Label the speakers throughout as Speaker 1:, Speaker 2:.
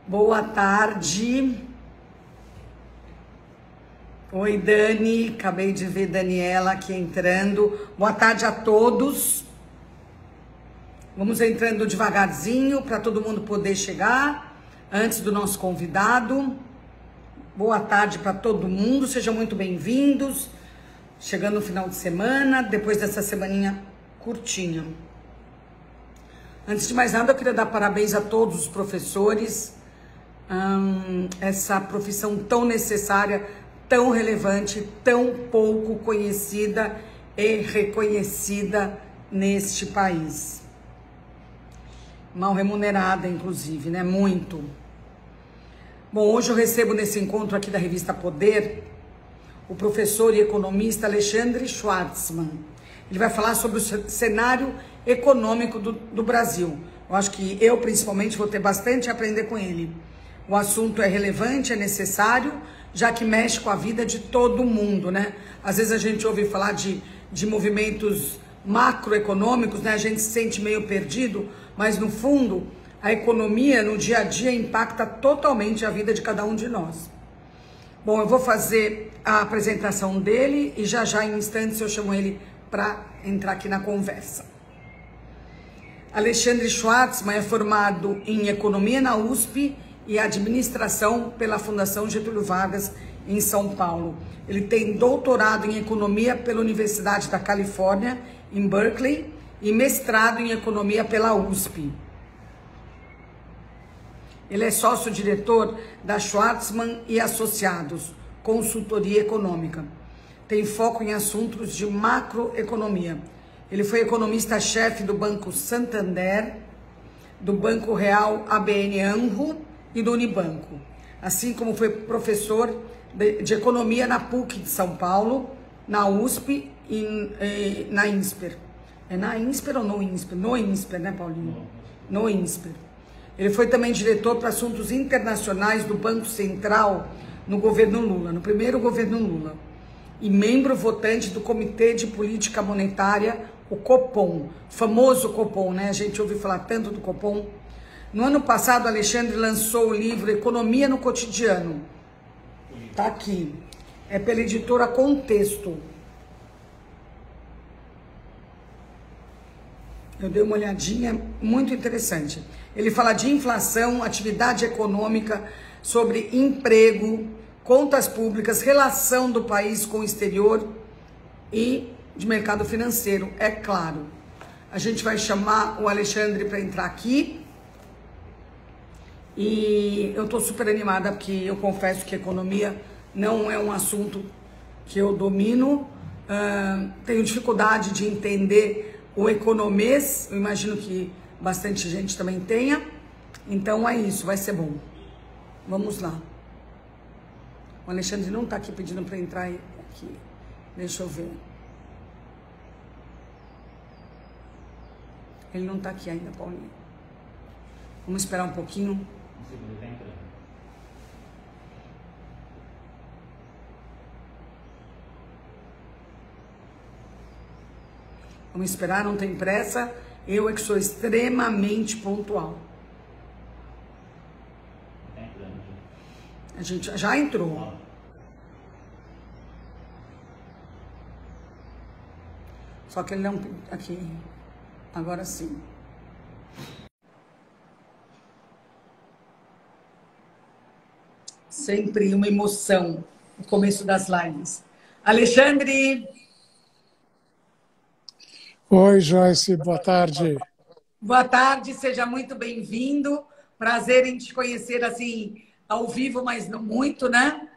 Speaker 1: Boa tarde. Oi, Dani. Acabei de ver Daniela aqui entrando. Boa tarde a todos. Vamos entrando devagarzinho para todo mundo poder chegar antes do nosso convidado. Boa tarde para todo mundo. Sejam muito bem-vindos. Chegando no final de semana, depois dessa semaninha curtinha. Antes de mais nada, eu queria dar parabéns a todos os professores. Essa profissão tão necessária, tão relevante, tão pouco conhecida e reconhecida neste país. Mal remunerada, inclusive, né? Muito. Bom, hoje eu recebo nesse encontro aqui da revista Poder o professor e economista Alexandre Schwartzman. Ele vai falar sobre o cenário econômico do Brasil. Eu acho que eu, principalmente, vou ter bastante a aprender com ele. O assunto é relevante, é necessário, já que mexe com a vida de todo mundo, né? Às vezes a gente ouve falar de movimentos macroeconômicos, né? A gente se sente meio perdido, mas no fundo, a economia no dia a dia impacta totalmente a vida de cada um de nós. Bom, eu vou fazer a apresentação dele e já em instantes eu chamo ele para entrar aqui na conversa. Alexandre Schwartzman é formado em Economia na USP e Administração pela Fundação Getúlio Vargas, em São Paulo. Ele tem doutorado em Economia pela Universidade da Califórnia, em Berkeley, e mestrado em Economia pela USP. Ele é sócio-diretor da Schwartzman e Associados, consultoria econômica. Tem foco em assuntos de macroeconomia. Ele foi economista-chefe do Banco Santander, do Banco Real ABN AMRO e do Unibanco. Assim como foi professor de economia na PUC de São Paulo, na USP e na INSPER. É na INSPER ou no INSPER? No INSPER, né, Paulinho? No INSPER. Ele foi também diretor para assuntos internacionais do Banco Central no governo Lula, no primeiro governo Lula. E membro votante do Comitê de Política Monetária, o Copom. Famoso Copom, né? A gente ouve falar tanto do Copom. No ano passado, Alexandre lançou o livro Economia no Cotidiano. Tá aqui. É pela editora Contexto. Eu dei uma olhadinha, muito interessante. Ele fala de inflação, atividade econômica, sobre emprego, contas públicas, relação do país com o exterior e de mercado financeiro, é claro. A gente vai chamar o Alexandre para entrar aqui. E eu estou super animada, porque eu confesso que economia não é um assunto que eu domino. Tenho dificuldade de entender o economês, eu imagino que bastante gente também tenha. Então é isso, vai ser bom. Vamos lá. O Alexandre não está aqui pedindo para entrar aqui. Deixa eu ver. Ele não está aqui ainda, Paulinho. Vamos esperar um pouquinho. Vamos esperar, não tem pressa. Eu é que sou extremamente pontual. A gente já entrou. Só que ele não... Aqui. Agora sim. Sempre uma emoção no começo das lives. Alexandre!
Speaker 2: Oi, Joyce, boa tarde.
Speaker 1: Boa tarde, seja muito bem-vindo. Prazer em te conhecer assim, ao vivo, mas não muito, né?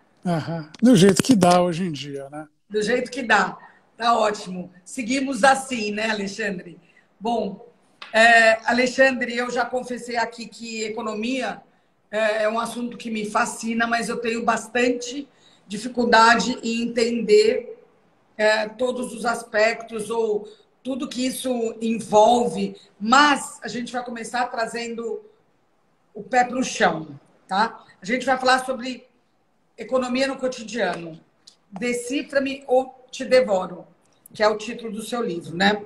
Speaker 2: Do jeito que dá hoje em dia, né?
Speaker 1: Do jeito que dá. Tá ótimo. Seguimos assim, né, Alexandre? Bom, Alexandre, eu já confessei aqui que economia é um assunto que me fascina, mas eu tenho bastante dificuldade em entender todos os aspectos ou tudo que isso envolve, mas a gente vai começar trazendo o pé para o chão, tá? A gente vai falar sobre economia no cotidiano. Decifra-me ou te devoro, que é o título do seu livro, né?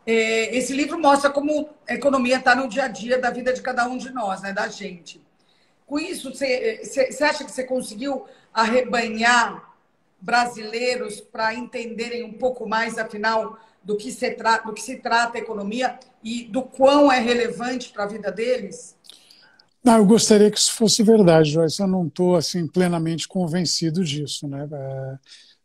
Speaker 1: Esse livro mostra como a economia está no dia a dia da vida de cada um de nós, né? Da gente. com isso, você acha que você conseguiu arrebanhar brasileiros para entenderem um pouco mais, afinal, do que se trata a economia e do quão é relevante para a vida deles?
Speaker 2: Não, eu gostaria que isso fosse verdade, Joyce. Eu não estou assim, plenamente convencido disso, né?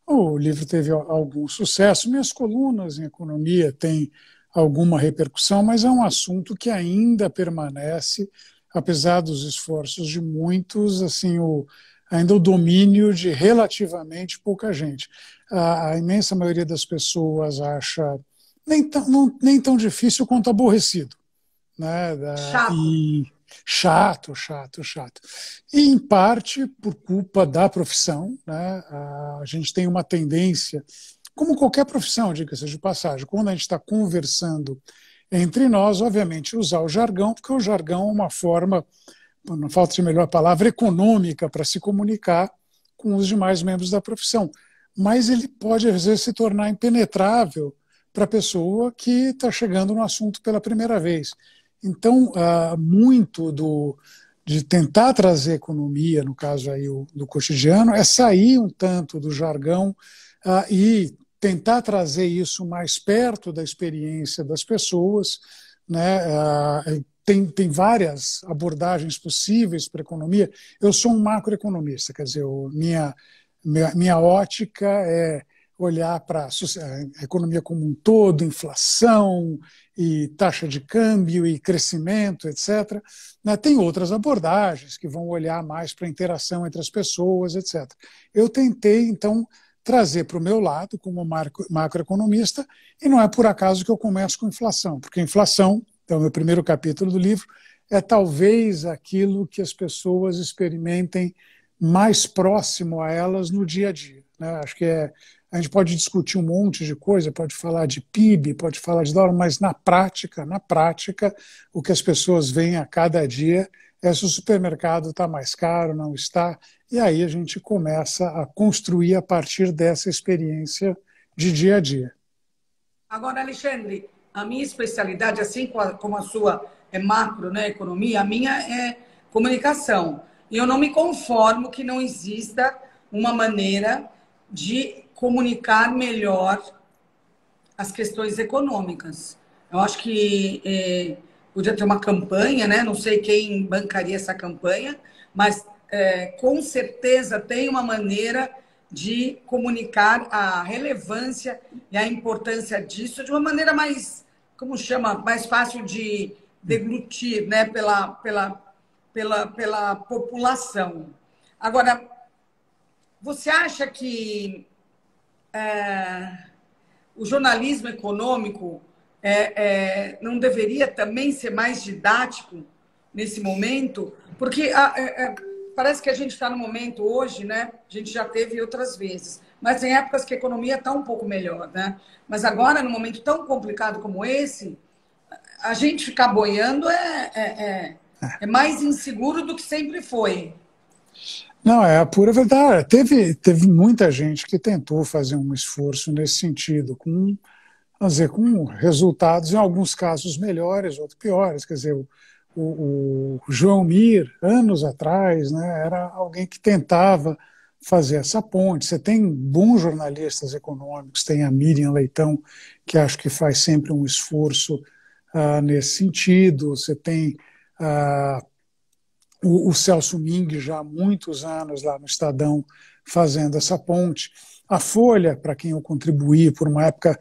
Speaker 2: O livro teve algum sucesso, minhas colunas em economia têm alguma repercussão, mas é um assunto que ainda permanece, apesar dos esforços de muitos, assim, ainda o domínio de relativamente pouca gente. A imensa maioria das pessoas acha nem tão difícil quanto aborrecido, né?
Speaker 1: Chato.
Speaker 2: E chato, chato, chato. E, em parte, por culpa da profissão, né? A gente tem uma tendência, como qualquer profissão, diga-se de passagem, quando a gente está conversando entre nós, obviamente, usar o jargão, porque o jargão é uma forma, não falta de melhor palavra, econômica para se comunicar com os demais membros da profissão. Mas ele pode, às vezes, se tornar impenetrável para a pessoa que está chegando no assunto pela primeira vez. Então, muito de tentar trazer economia, no caso aí do cotidiano, é sair um tanto do jargão e tentar trazer isso mais perto da experiência das pessoas, né? Tem várias abordagens possíveis para a economia. Eu sou um macroeconomista, quer dizer, minha ótica é olhar para a economia como um todo, inflação e taxa de câmbio e crescimento, etc. Tem outras abordagens que vão olhar mais para a interação entre as pessoas, etc. Eu tentei, então, trazer para o meu lado, como macroeconomista, e não é por acaso que eu começo com inflação, porque a inflação, então, o meu primeiro capítulo do livro, é talvez aquilo que as pessoas experimentem mais próximo a elas no dia a dia, né? Acho que a gente pode discutir um monte de coisa, pode falar de PIB, pode falar de dólar, mas na prática, o que as pessoas veem a cada dia é se o supermercado está mais caro, não está, e aí a gente começa a construir a partir dessa experiência de dia a dia.
Speaker 1: Agora, Alexandre, a minha especialidade, assim como a sua é macro, né, economia, a minha é comunicação. E eu não me conformo que não exista uma maneira de comunicar melhor as questões econômicas. Eu acho que podia ter uma campanha, né? Não sei quem bancaria essa campanha, mas com certeza tem uma maneira de comunicar a relevância e a importância disso de uma maneira mais, como chama, mais fácil de deglutir, né? Pela população. Agora, você acha que o jornalismo econômico não deveria também ser mais didático nesse momento? Porque parece que a gente está no momento hoje, né? A gente já teve outras vezes, mas tem épocas que a economia está um pouco melhor, né? Mas agora, num momento tão complicado como esse, a gente ficar boiando é mais inseguro do que sempre foi.
Speaker 2: Não, é a pura verdade. Teve muita gente que tentou fazer um esforço nesse sentido, com resultados, em alguns casos, melhores, outros piores. Quer dizer, o João Mir, anos atrás, né, era alguém que tentava fazer essa ponte. Você tem bons jornalistas econômicos, tem a Miriam Leitão, que acho que faz sempre um esforço nesse sentido. Você tem o Celso Ming, já há muitos anos lá no Estadão, fazendo essa ponte. A Folha, para quem eu contribuí por uma época,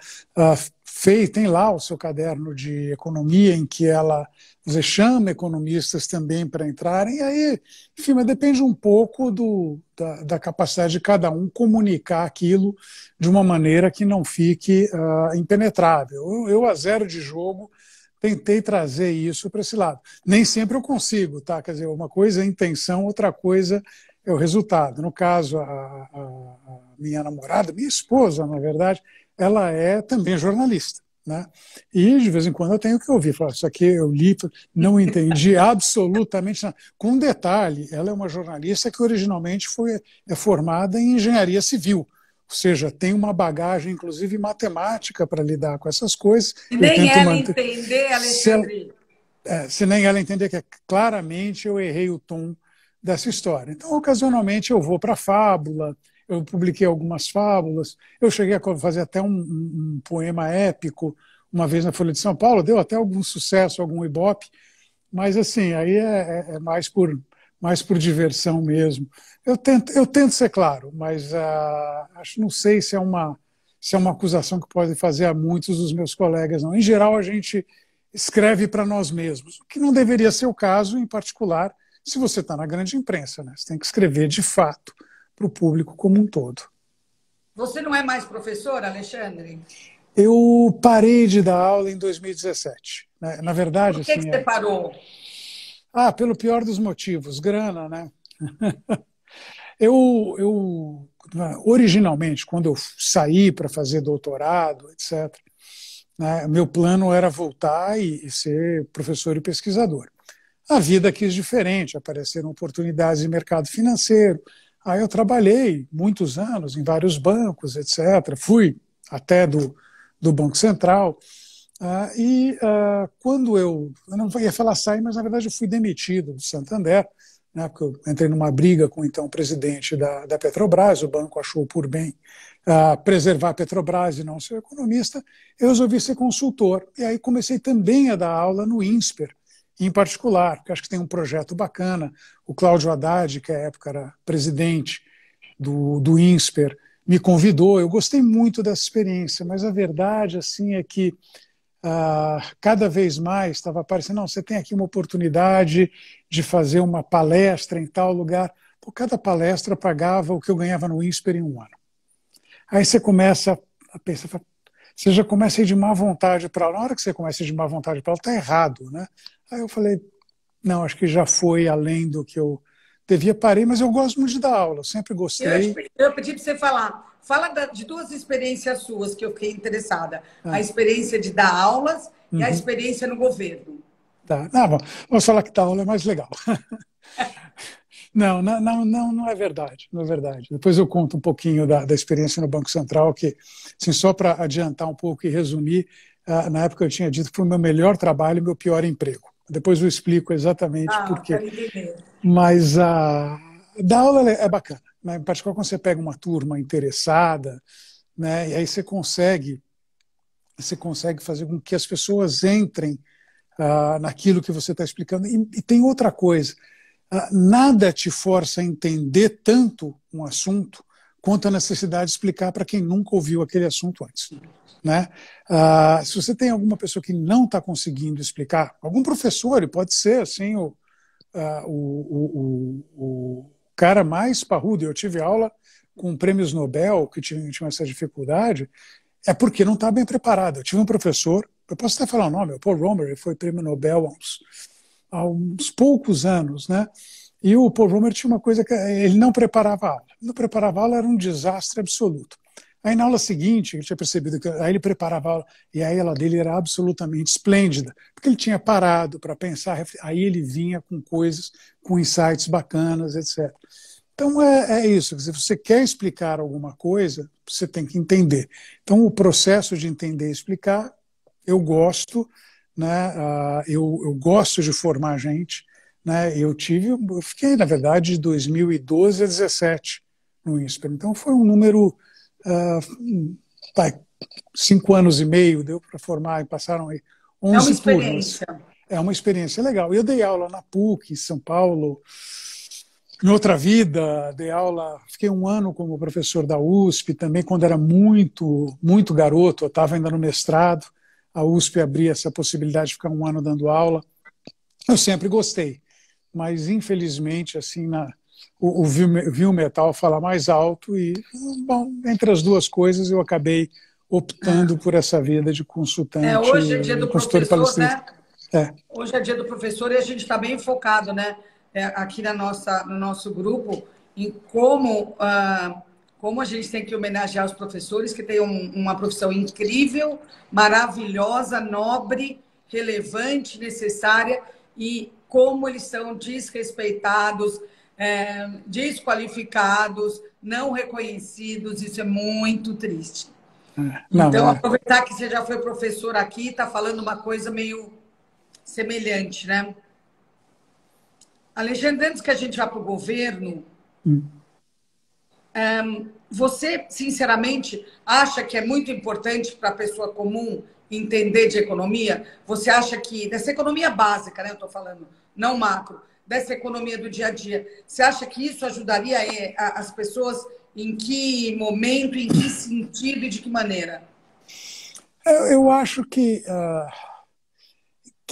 Speaker 2: tem lá o seu caderno de economia, em que ela chama economistas também para entrarem, e aí, enfim, mas depende um pouco da capacidade de cada um comunicar aquilo de uma maneira que não fique impenetrável. Eu, a zero de jogo, tentei trazer isso para esse lado. Nem sempre eu consigo, tá? Quer dizer, uma coisa é a intenção, outra coisa é o resultado. No caso, a minha namorada, minha esposa, na verdade, ela é também jornalista, né? E de vez em quando eu tenho que ouvir, falar, isso aqui eu li, não entendi absolutamente nada. Com um detalhe, ela é uma jornalista que originalmente é formada em engenharia civil. Ou seja, tem uma bagagem, inclusive matemática, para lidar com essas coisas.
Speaker 1: E nem ela entender, Alexandre.
Speaker 2: Se nem ela entender que claramente eu errei o tom dessa história. Então, ocasionalmente, eu vou para a fábula, eu publiquei algumas fábulas, eu cheguei a fazer até um poema épico uma vez na Folha de São Paulo, deu até algum sucesso, algum ibope, mas assim, aí é mais por diversão mesmo. Eu tento ser claro, mas não sei se é uma acusação que pode fazer a muitos dos meus colegas, não. Em geral, a gente escreve para nós mesmos, o que não deveria ser o caso, em particular, se você está na grande imprensa, né? Você tem que escrever de fato para o público como um todo.
Speaker 1: Você não é mais professor, Alexandre?
Speaker 2: Eu parei de dar aula em 2017. Né? Na verdade,
Speaker 1: Por que
Speaker 2: assim,
Speaker 1: você parou?
Speaker 2: pelo pior dos motivos, grana, né? Eu originalmente, quando eu saí para fazer doutorado, etc., né, meu plano era voltar e ser professor e pesquisador. A vida quis diferente, apareceram oportunidades de mercado financeiro. Aí eu trabalhei muitos anos em vários bancos, etc. Fui até do Banco Central. Quando eu não ia falar sair, mas na verdade eu fui demitido do Santander, né, porque eu entrei numa briga com o então presidente da Petrobras, o banco achou por bem preservar a Petrobras e não ser economista, eu resolvi ser consultor. E aí comecei também a dar aula no INSPER, em particular, porque acho que tem um projeto bacana. O Cláudio Haddad, que à época era presidente do INSPER, me convidou. Eu gostei muito dessa experiência, mas a verdade assim é que cada vez mais estava aparecendo, não, você tem aqui uma oportunidade de fazer uma palestra em tal lugar. Pô, cada palestra pagava o que eu ganhava no INSPER em um ano. Aí você começa a pensar, você já começa a ir de má vontade para aula. Na hora que você começa a ir de má vontade para aula, está errado, né? Aí eu falei, não, acho que já foi além do que eu devia, parei, mas eu gosto muito de dar aula, eu sempre gostei.
Speaker 1: Eu pedi para você falar. Fala de duas experiências suas que eu fiquei interessada. A experiência de dar aulas e a experiência no governo.
Speaker 2: Tá. Vamos falar que dar aula é mais legal. Não é verdade, não é verdade. Depois eu conto um pouquinho da experiência no Banco Central, que, assim, só para adiantar um pouco e resumir, na época eu tinha dito que foi o meu melhor trabalho e meu pior emprego. Depois eu explico exatamente por quê. Mas dar aula é bacana, né? Em particular quando você pega uma turma interessada, né? E aí você consegue fazer com que as pessoas entrem naquilo que você está explicando. E tem outra coisa, nada te força a entender tanto um assunto quanto a necessidade de explicar para quem nunca ouviu aquele assunto antes. Né? Se você tem alguma pessoa que não está conseguindo explicar, algum professor, ele pode ser assim, o cara mais parrudo. Eu tive aula com prêmios Nobel que tinham essa dificuldade, é porque não está bem preparado. Eu tive um professor, eu posso até falar o nome, o Paul Romer, ele foi prêmio Nobel há uns poucos anos, né? E o Paul Romer tinha uma coisa que ele não preparava a aula. Não preparava a aula, era um desastre absoluto. Aí na aula seguinte, ele tinha percebido que aí ele preparava a aula e a aula dele era absolutamente esplêndida, porque ele tinha parado para pensar, aí ele vinha com coisas, com insights bacanas, etc. Então é isso, se você quer explicar alguma coisa, você tem que entender. Então o processo de entender e explicar, eu gosto, né? Eu gosto de formar gente, né? Eu fiquei, na verdade, de 2012 a 2017 no INSPER, então foi um número 5 anos e meio deu para formar, e passaram aí 11 turmas. É uma experiência legal. Eu dei aula na PUC, em São Paulo. Em outra vida, dei aula, fiquei um ano como professor da USP, também quando era muito, muito garoto, eu estava ainda no mestrado, a USP abria essa possibilidade de ficar um ano dando aula. Eu sempre gostei, mas infelizmente, assim, vi o metal falar mais alto e, bom, entre as duas coisas eu acabei optando por essa vida de consultante,
Speaker 1: hoje é dia do
Speaker 2: consultor e
Speaker 1: professor,
Speaker 2: palestrante.
Speaker 1: né? Hoje é dia do professor e a gente está bem focado, né? Aqui no nosso grupo, em como a gente tem que homenagear os professores, que têm uma profissão incrível, maravilhosa, nobre, relevante, necessária, e como eles são desrespeitados, desqualificados, não reconhecidos. Isso é muito triste. Então, aproveitar que você já foi professor aqui, está falando uma coisa meio semelhante, né? Alexandre, antes que a gente vá para o governo,
Speaker 2: Hum.
Speaker 1: você, sinceramente, acha que é muito importante para a pessoa comum entender de economia? Você acha que, dessa economia básica, né, eu estou falando, não macro, dessa economia do dia a dia, você acha que isso ajudaria as pessoas em que momento, em que sentido e de que maneira?
Speaker 2: Eu acho que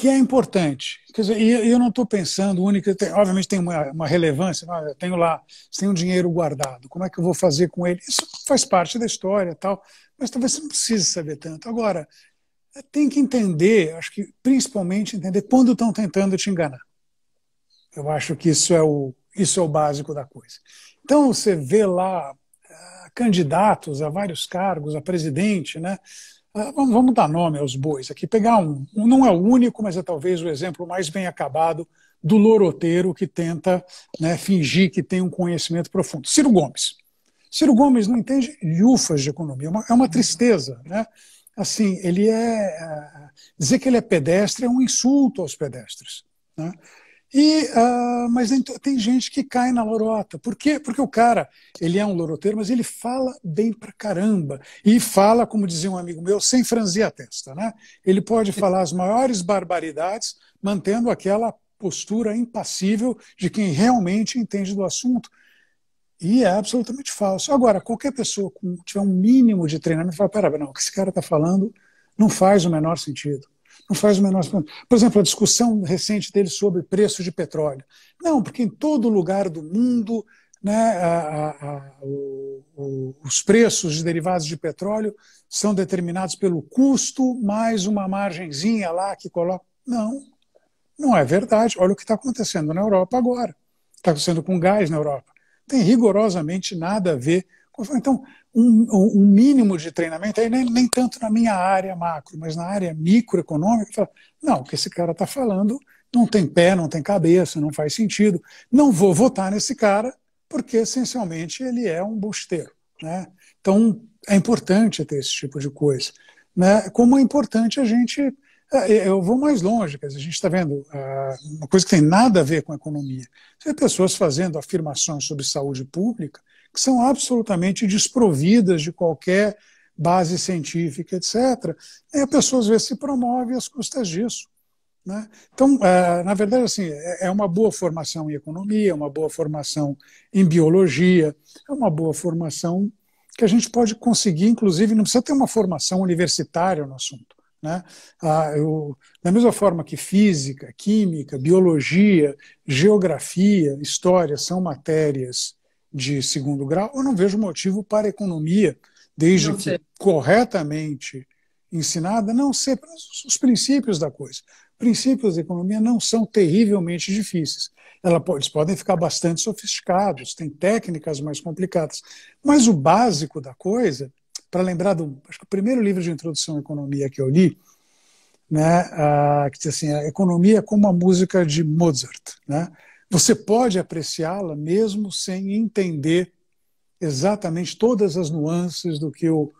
Speaker 2: é importante. Quer dizer, e eu não estou pensando única, obviamente tem uma relevância, eu tenho lá, tem um dinheiro guardado, como é que eu vou fazer com ele? Isso faz parte da história e tal, mas talvez você não precise saber tanto. Agora, tem que entender, acho que principalmente entender quando estão tentando te enganar. Eu acho que isso é o básico da coisa. Então, você vê lá candidatos a vários cargos, a presidente, né? Vamos dar nome aos bois aqui. Pegar não é o único, mas é talvez o exemplo mais bem acabado do loroteiro que tenta, né, fingir que tem um conhecimento profundo. Ciro Gomes. Ciro Gomes não entende lhufas de economia. É uma tristeza, né? Assim, dizer que ele é pedestre é um insulto aos pedestres, né? Mas tem gente que cai na lorota. Por quê? Porque o cara, ele é um loroteiro, mas ele fala bem pra caramba. E fala, como dizia um amigo meu, sem franzir a testa, né? Ele pode falar as maiores barbaridades, mantendo aquela postura impassível de quem realmente entende do assunto. E é absolutamente falso. Agora, qualquer pessoa que tiver um mínimo de treinamento fala, pera, não, o que esse cara está falando não faz o menor sentido. Não faz o menor sentido. Por exemplo, a discussão recente dele sobre preço de petróleo. Não, porque em todo lugar do mundo, né, os preços de derivados de petróleo são determinados pelo custo mais uma margenzinha lá que coloca. Não, não é verdade. Olha o que está acontecendo na Europa agora. Está acontecendo com gás na Europa. Tem rigorosamente nada a ver com. Então, um mínimo de treinamento, aí nem tanto na minha área macro, mas na área microeconômica, fala, não, o que esse cara está falando não tem pé, não tem cabeça, não faz sentido. Não vou votar nesse cara, porque essencialmente ele é um busteiro, né? Então, é importante ter esse tipo de coisa, né? Como é importante a gente. Eu vou mais longe, quer dizer, a gente está vendo uma coisa que tem nada a ver com a economia. Você vê pessoas fazendo afirmações sobre saúde pública que são absolutamente desprovidas de qualquer base científica, etc. E a pessoa às vezes se promove às custas disso, né? Então, na verdade, assim, é uma boa formação em economia, é uma boa formação em biologia, é uma boa formação que a gente pode conseguir, inclusive, não precisa ter uma formação universitária no assunto, né? Da mesma forma que física, química, biologia, geografia, história são matérias de segundo grau, eu não vejo motivo para a economia, desde que corretamente ensinada, não ser os princípios da coisa. Princípios da economia não são terrivelmente difíceis. Eles podem ficar bastante sofisticados, tem técnicas mais complicadas, mas o básico da coisa, para lembrar acho que o primeiro livro de introdução à economia que eu li, né, que diz assim, a economia como a música de Mozart, né? Você pode apreciá-la mesmo sem entender exatamente todas as nuances do que o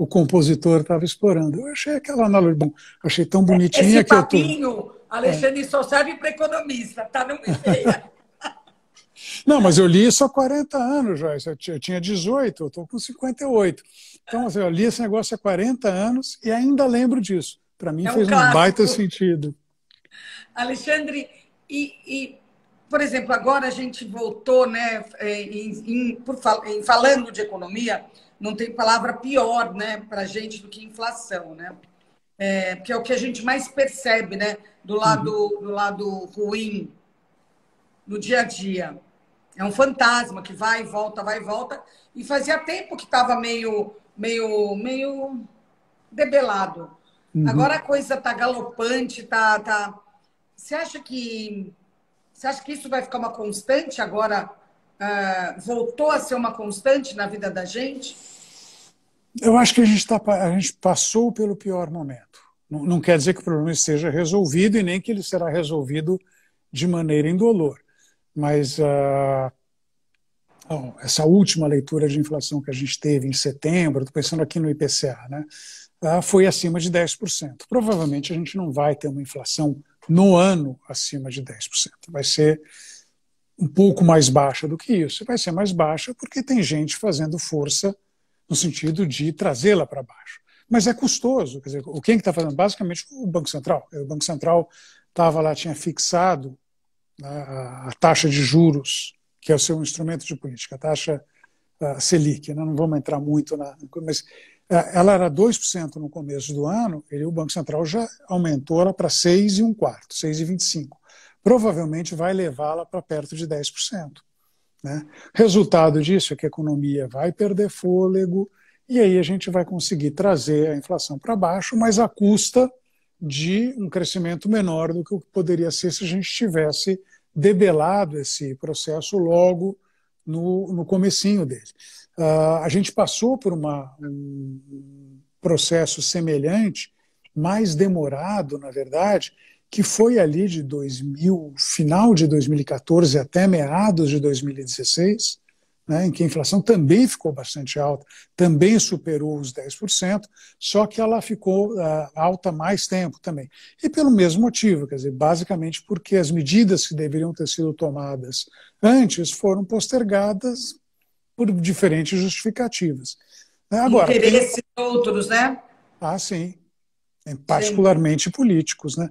Speaker 2: compositor estava explorando. Eu achei aquela analogia, bom, achei tão bonitinha
Speaker 1: esse
Speaker 2: que eu tô.
Speaker 1: Papinho, Alexandre, só serve para economista, tá? Não me veia.
Speaker 2: Não, mas eu li isso há 40 anos, Joyce. Eu tinha 18, eu estou com 58. Então, assim, eu li esse negócio há 40 anos e ainda lembro disso. Para mim fez um baita sentido.
Speaker 1: Alexandre, por exemplo, agora a gente voltou, né, falando de economia, não tem palavra pior, né, para a gente do que inflação, né? Que é o que a gente mais percebe, né, do lado ruim no dia a dia. É um fantasma que vai e volta, e fazia tempo que estava meio debelado. Agora a coisa está galopante, Você acha que isso vai ficar uma constante agora? Voltou a ser uma constante na vida da gente?
Speaker 2: Eu acho que a gente passou pelo pior momento. Não quer dizer que o problema esteja resolvido e nem que ele será resolvido de maneira indolor. Mas essa última leitura de inflação que a gente teve em setembro, estou pensando aqui no IPCA, né, foi acima de 10%. Provavelmente a gente não vai ter uma inflação no ano acima de 10%. Vai ser um pouco mais baixa do que isso. Vai ser mais baixa porque tem gente fazendo força no sentido de trazê-la para baixo. Mas é custoso. Quer dizer, quem que está fazendo? Basicamente o Banco Central. O Banco Central estava lá, tinha fixado a taxa de juros, que é o seu instrumento de política, a taxa Selic, né? Não vamos entrar muito mas ela era 2% no começo do ano, o Banco Central já aumentou ela para 6,25%, 6,25%. Provavelmente vai levá-la para perto de 10%. Né? Resultado disso é que a economia vai perder fôlego e aí a gente vai conseguir trazer a inflação para baixo, mas à custa de um crescimento menor do que o que poderia ser se a gente tivesse debelado esse processo logo no comecinho dele. A gente passou por um processo semelhante, mais demorado, na verdade, que foi ali de final de 2014 até meados de 2016, né, em que a inflação também ficou bastante alta, também superou os 10%, só que ela ficou alta mais tempo também. E pelo mesmo motivo, quer dizer, basicamente porque as medidas que deveriam ter sido tomadas antes foram postergadas por diferentes justificativas. Agora,
Speaker 1: interesses outros, né?
Speaker 2: Sim. Particularmente políticos. Né?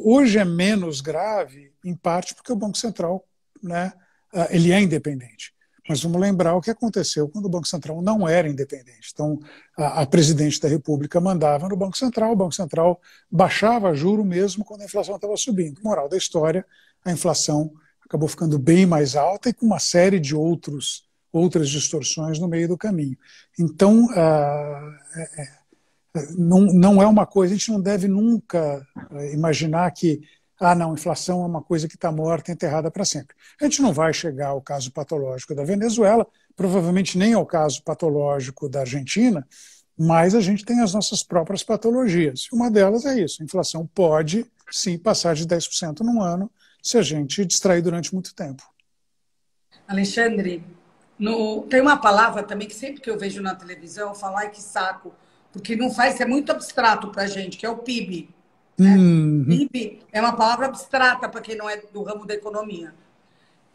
Speaker 2: Hoje é menos grave, em parte porque o Banco Central, né, ele é independente. Mas vamos lembrar o que aconteceu quando o Banco Central não era independente. Então, a presidente da República mandava no Banco Central baixava juro mesmo quando a inflação estava subindo. Moral da história, a inflação acabou ficando bem mais alta e com uma série de outras distorções no meio do caminho. Então, não é uma coisa, a gente não deve nunca imaginar que não, inflação é uma coisa que está morta, enterrada para sempre. A gente não vai chegar ao caso patológico da Venezuela, provavelmente nem ao caso patológico da Argentina, mas a gente tem as nossas próprias patologias. Uma delas é isso, a inflação pode, sim, passar de 10% num ano se a gente distrair durante muito tempo.
Speaker 1: Alexandre, tem uma palavra também que sempre que eu vejo na televisão, falar que saco, porque não faz, é muito abstrato para a gente, que é o PIB. Né? PIB é uma palavra abstrata para quem não é do ramo da economia.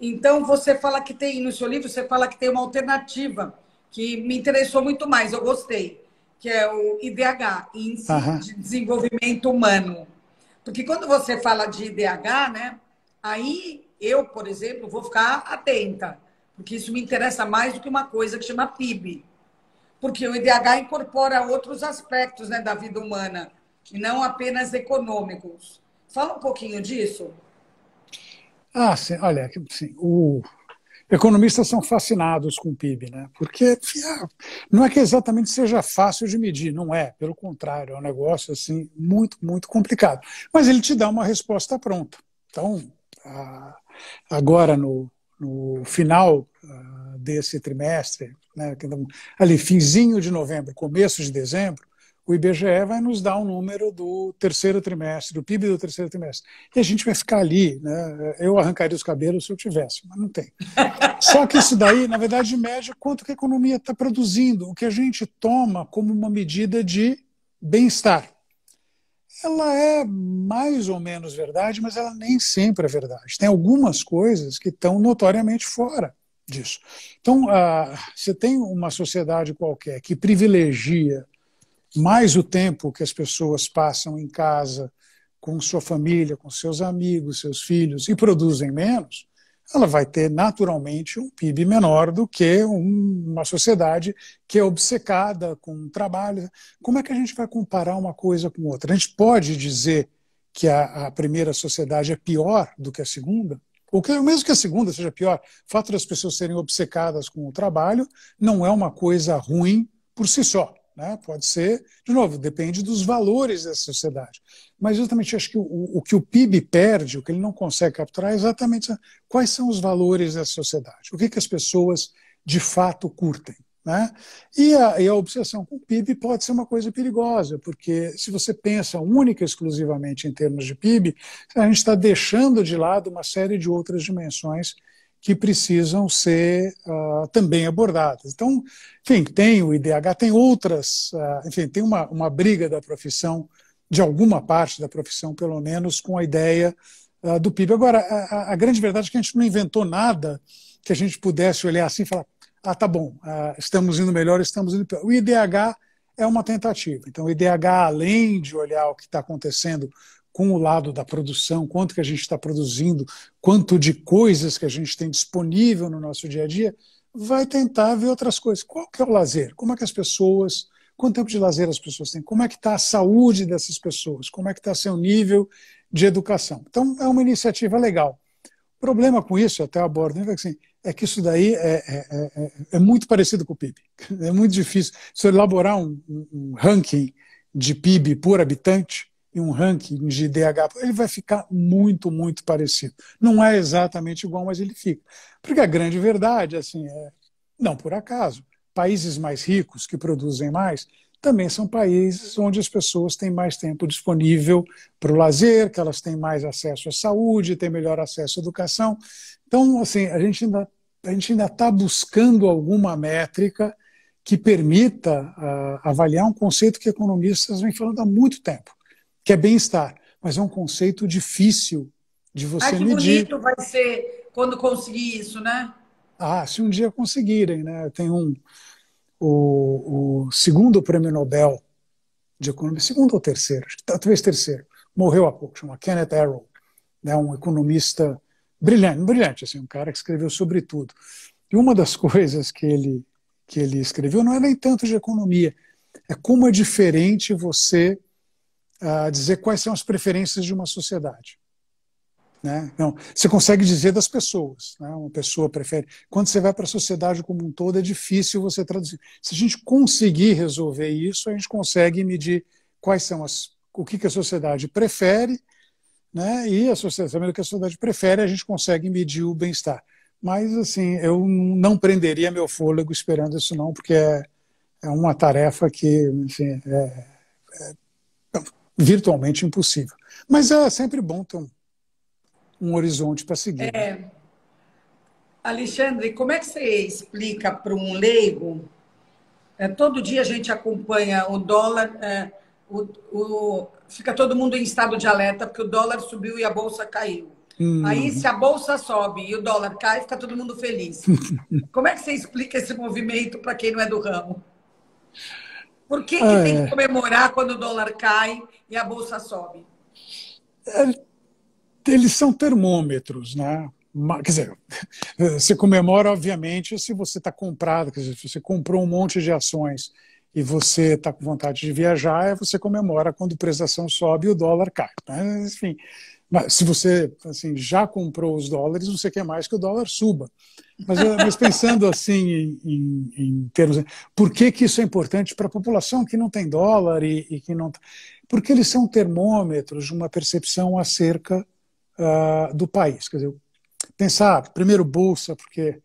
Speaker 1: Então, você fala que tem, no seu livro, você fala que tem uma alternativa que me interessou muito mais, eu gostei, que é o IDH, Índice de Desenvolvimento Humano. Porque quando você fala de IDH, né, aí eu, por exemplo, vou ficar atenta, porque isso me interessa mais do que uma coisa que chama PIB. Porque o IDH incorpora outros aspectos, né, da vida humana, e não apenas econômicos. Fala um pouquinho disso.
Speaker 2: Sim, olha, assim, economistas são fascinados com o PIB, né? Porque não é que exatamente seja fácil de medir, não é, pelo contrário, é um negócio assim, muito, muito complicado. Mas ele te dá uma resposta pronta. Então, agora no final desse trimestre, né, ali finzinho de novembro, começo de dezembro, o IBGE vai nos dar um número do terceiro trimestre, do PIB do terceiro trimestre. E a gente vai ficar ali, né? Eu arrancaria os cabelos se eu tivesse, mas não tem. Só que isso daí, na verdade, mede quanto que a economia está produzindo, o que a gente toma como uma medida de bem-estar. Ela é mais ou menos verdade, mas ela nem sempre é verdade. Tem algumas coisas que estão notoriamente fora disso. Então, você tem uma sociedade qualquer que privilegia mais o tempo que as pessoas passam em casa com sua família, com seus amigos, seus filhos, e produzem menos, ela vai ter naturalmente um PIB menor do que uma sociedade que é obcecada com o trabalho. Como é que a gente vai comparar uma coisa com outra? A gente pode dizer que a primeira sociedade é pior do que a segunda? Ou que, mesmo que a segunda seja pior, o fato das pessoas serem obcecadas com o trabalho não é uma coisa ruim por si só. Né? Pode ser, de novo, depende dos valores da sociedade. Mas justamente acho que o que o PIB perde, o que ele não consegue capturar, é exatamente quais são os valores da sociedade, o que as pessoas de fato curtem. Né? E a obsessão com o PIB pode ser uma coisa perigosa, porque se você pensa única e exclusivamente em termos de PIB, a gente está deixando de lado uma série de outras dimensões que precisam ser também abordadas. Então, enfim, tem o IDH, tem outras, enfim, tem uma briga da profissão, de alguma parte da profissão, pelo menos, com a ideia do PIB. Agora, a grande verdade é que a gente não inventou nada que a gente pudesse olhar assim e falar, tá bom, estamos indo melhor, estamos indo pior. O IDH é uma tentativa. Então, o IDH, além de olhar o que está acontecendo com o lado da produção, quanto que a gente está produzindo, quanto de coisas que a gente tem disponível no nosso dia a dia, vai tentar ver outras coisas. Qual que é o lazer? Como é que as pessoas, quanto tempo de lazer as pessoas têm? Como é que está a saúde dessas pessoas? Como é que está seu nível de educação? Então, é uma iniciativa legal. O problema com isso, até abordo, é que isso daí é muito parecido com o PIB. É muito difícil. Se eu elaborar um ranking de PIB por habitante, e um ranking de IDH, ele vai ficar muito, muito parecido. Não é exatamente igual, mas ele fica. Porque a grande verdade, assim, não por acaso, países mais ricos, que produzem mais, também são países onde as pessoas têm mais tempo disponível para o lazer, que elas têm mais acesso à saúde, têm melhor acesso à educação. Então, assim, a gente ainda está buscando alguma métrica que permita avaliar um conceito que economistas vêm falando há muito tempo, que é bem-estar, mas é um conceito difícil de você medir.
Speaker 1: Que bonito vai ser quando conseguir isso, né?
Speaker 2: Se um dia conseguirem, né? Tem o segundo prêmio Nobel de Economia, segundo ou terceiro, talvez terceiro, morreu há pouco, chama Kenneth Arrow, né? Um economista brilhante, assim, um cara que escreveu sobre tudo. E uma das coisas que ele escreveu não é nem tanto de economia, é como é diferente você dizer quais são as preferências de uma sociedade. Né? Não, você consegue dizer das pessoas. Né? Uma pessoa prefere. Quando você vai para a sociedade como um todo, é difícil você traduzir. Se a gente conseguir resolver isso, a gente consegue medir quais são o que a sociedade prefere, né? E a sociedade, sabendo o que a sociedade prefere, a gente consegue medir o bem-estar. Mas, assim, eu não prenderia meu fôlego esperando isso, não, porque é uma tarefa que, enfim, é virtualmente impossível. Mas é sempre bom ter um horizonte para seguir.
Speaker 1: Alexandre, como é que você explica para um leigo? Todo dia a gente acompanha o dólar, fica todo mundo em estado de alerta porque o dólar subiu e a bolsa caiu. Aí, se a bolsa sobe e o dólar cai, fica todo mundo feliz. Como é que você explica esse movimento para quem não é do ramo? Por que tem que comemorar quando o dólar cai e a bolsa sobe?
Speaker 2: Eles são termômetros, né? Quer dizer, você comemora, obviamente, se você está comprado, quer dizer, se você comprou um monte de ações e você está com vontade de viajar, você comemora quando o preço da ação sobe e o dólar cai. Né? Enfim, mas se você assim, já comprou os dólares, você quer mais que o dólar suba. Mas pensando assim em termos... Por que isso é importante para a população que não tem dólar e que não... Porque eles são termômetros de uma percepção acerca do país. Quer dizer, pensar, primeiro, bolsa, porque,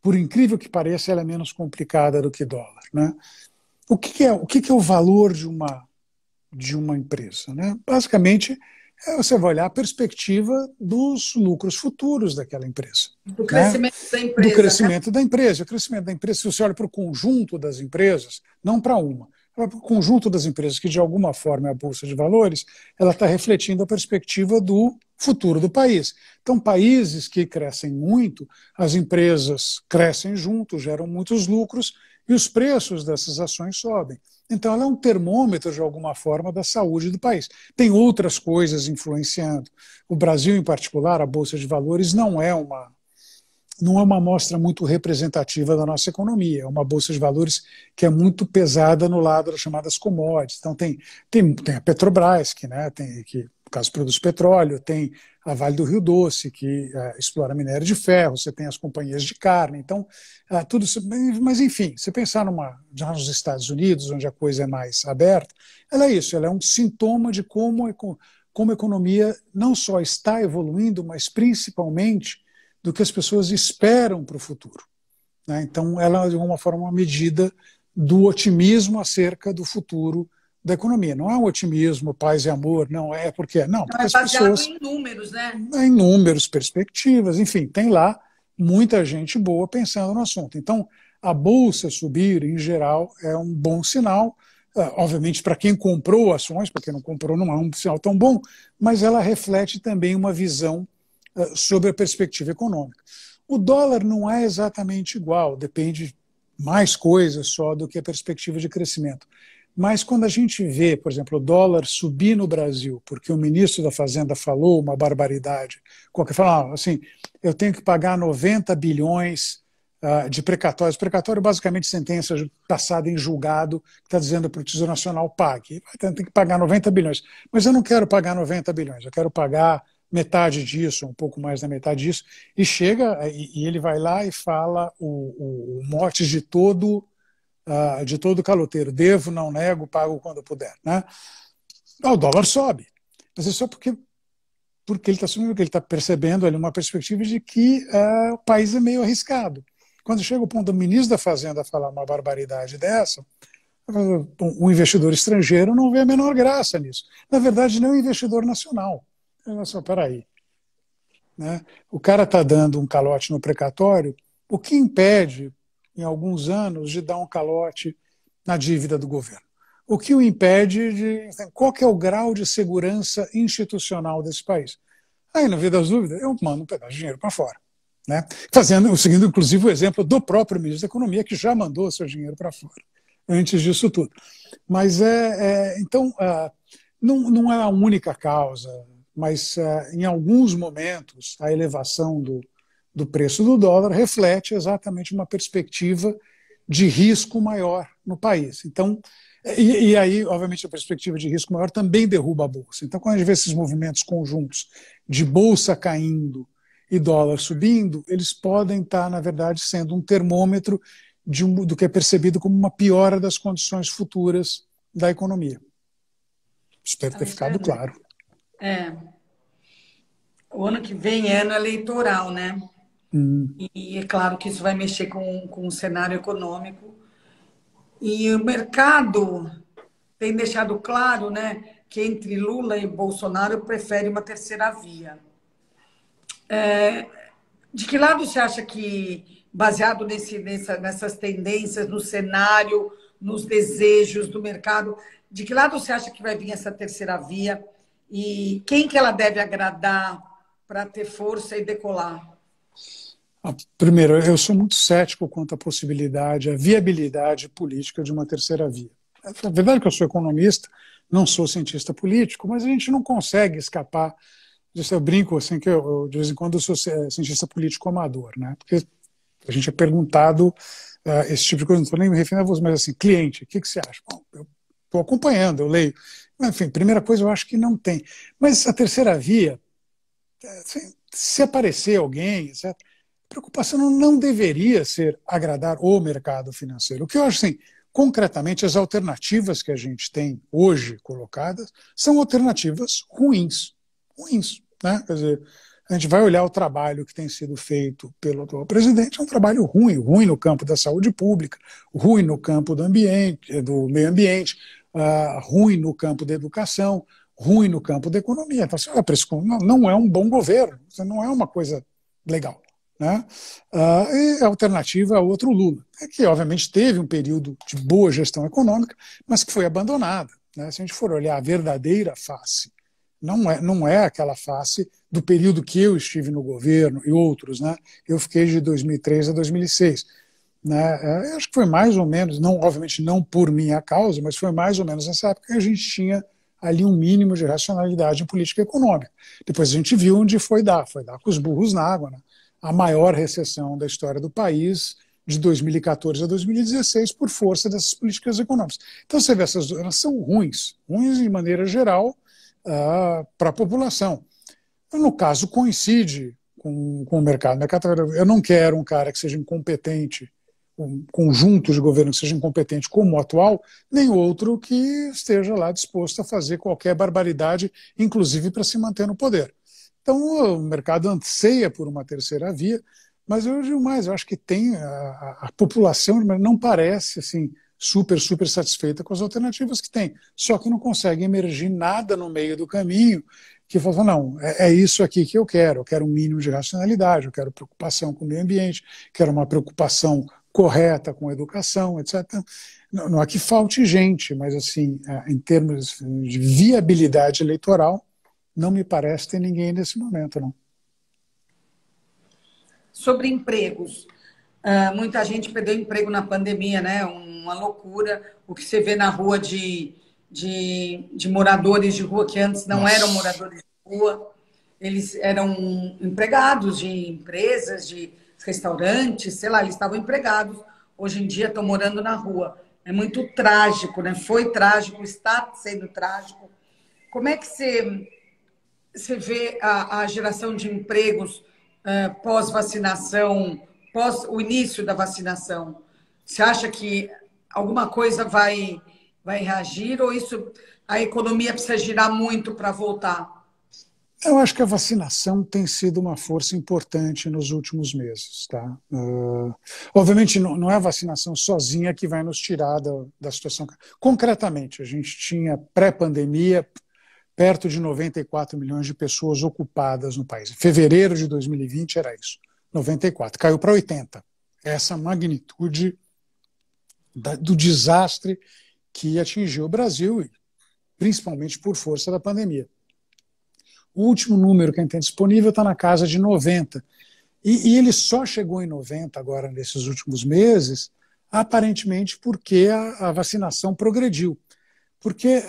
Speaker 2: por incrível que pareça, ela é menos complicada do que dólar. Né? O que é o valor de uma empresa? Né? Basicamente, você vai olhar a perspectiva dos lucros futuros daquela empresa.
Speaker 1: Do crescimento da empresa.
Speaker 2: Do crescimento da empresa. O crescimento da empresa, se você olha para o conjunto das empresas, não para uma, para o conjunto das empresas, que de alguma forma é a Bolsa de Valores, ela está refletindo a perspectiva do futuro do país. Então, países que crescem muito, as empresas crescem junto, geram muitos lucros e os preços dessas ações sobem. Então, ela é um termômetro, de alguma forma, da saúde do país. Tem outras coisas influenciando. O Brasil, em particular, a Bolsa de Valores não é uma amostra muito representativa da nossa economia. É uma bolsa de valores que é muito pesada no lado das chamadas commodities. Então, tem a Petrobras, que no caso, produz petróleo, tem a Vale do Rio Doce, que explora minério de ferro, você tem as companhias de carne. Então, tudo isso. Mas, enfim, se pensar já nos Estados Unidos, onde a coisa é mais aberta, ela é isso, ela é um sintoma de como a economia não só está evoluindo, mas principalmente do que as pessoas esperam para o futuro. Né? Então, ela é, de alguma forma, uma medida do otimismo acerca do futuro da economia. Não é um otimismo, paz e amor, não é porque... Não, porque
Speaker 1: as pessoas... em números, né?
Speaker 2: Em números, perspectivas, enfim, tem lá muita gente boa pensando no assunto. Então, a bolsa subir, em geral, é um bom sinal. Obviamente, para quem comprou ações, para quem não comprou, não é um sinal tão bom, mas ela reflete também uma visão sobre a perspectiva econômica. O dólar não é exatamente igual, depende mais coisas só do que a perspectiva de crescimento. Mas quando a gente vê, por exemplo, o dólar subir no Brasil, porque o ministro da Fazenda falou uma barbaridade, qualquer fala assim, eu tenho que pagar 90 bilhões de precatórios. Precatório basicamente sentença passada em julgado, que está dizendo para o Tesouro Nacional pague. Então, tem que pagar 90 bilhões. Mas eu não quero pagar 90 bilhões, eu quero pagar metade disso, um pouco mais da metade disso, e chega, e ele vai lá e fala o mote de todo caloteiro: devo, não nego, pago quando puder. Né? O dólar sobe, mas é só porque ele está assumindo, que ele está percebendo ali uma perspectiva de que o país é meio arriscado. Quando chega o ponto do ministro da Fazenda falar uma barbaridade dessa, o investidor estrangeiro não vê a menor graça nisso. Na verdade, nem o investidor nacional. Olha só, peraí. Né? O cara está dando um calote no precatório, o que impede, em alguns anos, de dar um calote na dívida do governo? O que o impede de... Qual que é o grau de segurança institucional desse país? Aí, na vida das dúvidas, eu mando um pedaço de dinheiro para fora. Né? Seguindo, inclusive, o exemplo do próprio ministro da Economia, que já mandou seu dinheiro para fora, antes disso tudo. Mas, então, não é a única causa, mas, em alguns momentos, a elevação do preço do dólar reflete exatamente uma perspectiva de risco maior no país. Então, e aí, obviamente, a perspectiva de risco maior também derruba a Bolsa. Então, quando a gente vê esses movimentos conjuntos de Bolsa caindo e dólar subindo, eles podem estar, na verdade, sendo um termômetro do que é percebido como uma piora das condições futuras da economia. Espero ter ficado claro.
Speaker 1: O ano que vem é ano eleitoral, né? E é claro que isso vai mexer com o cenário econômico. E o mercado tem deixado claro, né, que entre Lula e Bolsonaro prefere uma terceira via. De que lado você acha que, baseado nessas tendências, no cenário, nos desejos do mercado, de que lado você acha que vai vir essa terceira via? E quem que ela deve agradar para ter força e decolar?
Speaker 2: Primeiro, eu sou muito cético quanto à possibilidade, à viabilidade política de uma terceira via. É verdade que eu sou economista, não sou cientista político, mas a gente não consegue escapar disso. Eu brinco assim que de vez em quando eu sou cientista político amador, né? Porque a gente é perguntado esse tipo de coisa, não estou nem me referindo a você, mas assim, cliente, o que você acha? Bom, eu estou acompanhando, eu leio. Enfim, primeira coisa, eu acho que não tem. Mas a terceira via, se aparecer alguém, etc., a preocupação não deveria ser agradar o mercado financeiro. O que eu acho, assim, concretamente, as alternativas que a gente tem hoje colocadas são alternativas ruins. Né? Quer dizer, a gente vai olhar o trabalho que tem sido feito pelo atual presidente, é um trabalho ruim no campo da saúde pública, ruim no campo do meio ambiente, ruim no campo da educação, ruim no campo da economia. Então, não é um bom governo, não é uma coisa legal. Né? E a alternativa é outro Lula, que obviamente teve um período de boa gestão econômica, mas que foi abandonada. Né? Se a gente for olhar a verdadeira face, não é aquela face do período que eu estive no governo e outros. Né? Eu fiquei de 2003 a 2006. Né? Eu acho que foi mais ou menos, obviamente não por minha causa, mas foi mais ou menos nessa época que a gente tinha ali um mínimo de racionalidade em política econômica. Depois a gente viu onde foi dar com os burros na água, né? A maior recessão da história do país, de 2014 a 2016, por força dessas políticas econômicas. Então, você vê, elas são ruins de maneira geral para a população. No caso, coincide com o mercado. Eu não quero um cara que seja incompetente, um conjunto de governo que seja incompetente como o atual, nem outro que esteja lá disposto a fazer qualquer barbaridade, inclusive para se manter no poder. Então, o mercado anseia por uma terceira via, mas eu digo mais, eu acho que tem a população não parece assim super satisfeita com as alternativas que tem, só que não consegue emergir nada no meio do caminho que fala, não, é isso aqui que eu quero um mínimo de racionalidade, eu quero preocupação com o meio ambiente, quero uma preocupação correta com educação, etc. Não é que falte gente, mas assim, em termos de viabilidade eleitoral, não me parece ter ninguém nesse momento, não.
Speaker 1: Sobre empregos, muita gente perdeu emprego na pandemia, né? Uma loucura. O que você vê na rua de moradores de rua que antes não eram moradores de rua, eles eram empregados de empresas, de restaurantes, sei lá, eles estavam empregados. Hoje em dia estão morando na rua. É muito trágico, né? Foi trágico, está sendo trágico. Como é que você vê a geração de empregos pós-vacinação, pós o início da vacinação? Você acha que alguma coisa vai reagir ou a economia precisa girar muito para voltar?
Speaker 2: Eu acho que a vacinação tem sido uma força importante nos últimos meses. Tá? Obviamente, não é a vacinação sozinha que vai nos tirar da situação. Concretamente, a gente tinha pré-pandemia perto de 94 milhões de pessoas ocupadas no país. Em fevereiro de 2020 era isso, 94. Caiu para 80. Essa magnitude do desastre que atingiu o Brasil, principalmente por força da pandemia. O último número que a gente tem disponível está na casa de 90. E ele só chegou em 90 agora, nesses últimos meses, aparentemente porque a vacinação progrediu. Porque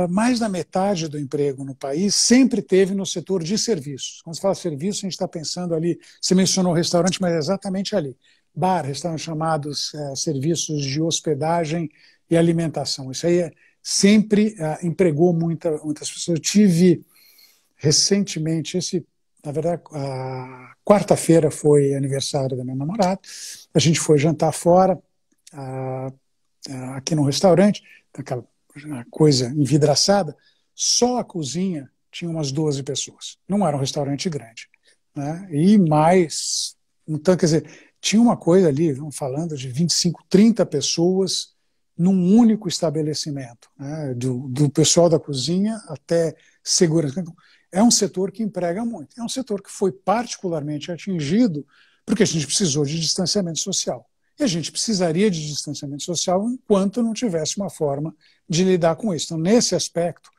Speaker 2: mais da metade do emprego no país sempre teve no setor de serviços. Quando se fala serviço, a gente está pensando ali, você mencionou restaurante, mas é exatamente ali. Bar, restaurantes chamados serviços de hospedagem e alimentação. Isso aí sempre empregou muitas pessoas. Eu tive recentemente, na verdade, a quarta-feira foi aniversário da minha namorada, a gente foi jantar fora, aqui num restaurante, aquela coisa envidraçada, só a cozinha tinha umas 12 pessoas, não era um restaurante grande, né? E mais, então, quer dizer, tinha uma coisa ali, vamos falando de 25, 30 pessoas num único estabelecimento, né? Do pessoal da cozinha até segurança. É um setor que emprega muito. É um setor que foi particularmente atingido porque a gente precisou de distanciamento social. E a gente precisaria de distanciamento social enquanto não tivesse uma forma de lidar com isso. Então, nesse aspecto,